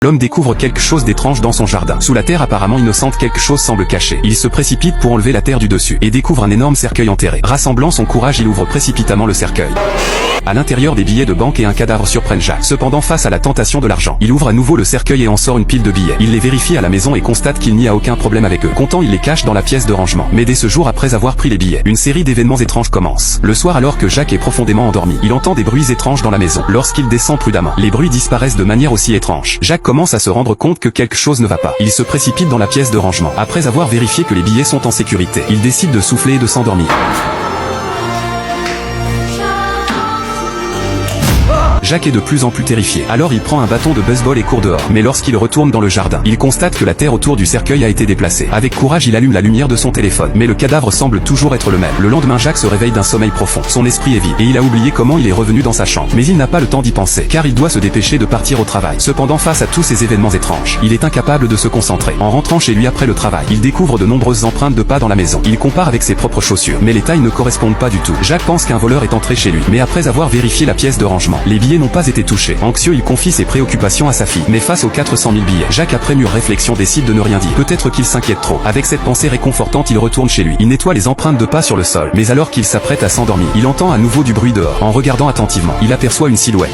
L'homme découvre quelque chose d'étrange dans son jardin. Sous la terre apparemment innocente, quelque chose semble caché. Il se précipite pour enlever la terre du dessus et découvre un énorme cercueil enterré. Rassemblant son courage, il ouvre précipitamment le cercueil. À l'intérieur, des billets de banque et un cadavre surprennent Jack. Cependant, face à la tentation de l'argent, il ouvre à nouveau le cercueil et en sort une pile de billets. Il les vérifie à la maison et constate qu'il n'y a aucun problème avec eux. Content, il les cache dans la pièce de rangement. Mais dès ce jour, après avoir pris les billets, une série d'événements étranges commence. Le soir, alors que Jack est profondément endormi, il entend des bruits étranges dans la maison. Lorsqu'il descend prudemment, les bruits disparaissent de manière aussi étrange. Jack commence à se rendre compte que quelque chose ne va pas. Il se précipite dans la pièce de rangement. Après avoir vérifié que les billets sont en sécurité, il décide de souffler et de s'endormir. Jack est de plus en plus terrifié. Alors il prend un bâton de baseball et court dehors. Mais lorsqu'il retourne dans le jardin, il constate que la terre autour du cercueil a été déplacée. Avec courage, il allume la lumière de son téléphone. Mais le cadavre semble toujours être le même. Le lendemain, Jack se réveille d'un sommeil profond. Son esprit est vide et il a oublié comment il est revenu dans sa chambre. Mais il n'a pas le temps d'y penser, car il doit se dépêcher de partir au travail. Cependant, face à tous ces événements étranges, il est incapable de se concentrer. En rentrant chez lui après le travail, il découvre de nombreuses empreintes de pas dans la maison. Il compare avec ses propres chaussures, mais les tailles ne correspondent pas du tout. Jack pense qu'un voleur est entré chez lui. Mais après avoir vérifié la pièce de rangement, les billets n'ont pas été touchés. Anxieux, il confie ses préoccupations à sa fille. Mais face aux 400 000 billets, Jack, après mûre réflexion, décide de ne rien dire. Peut-être qu'il s'inquiète trop. Avec cette pensée réconfortante, il retourne chez lui. Il nettoie les empreintes de pas sur le sol. Mais alors qu'il s'apprête à s'endormir, il entend à nouveau du bruit dehors. En regardant attentivement, il aperçoit une silhouette.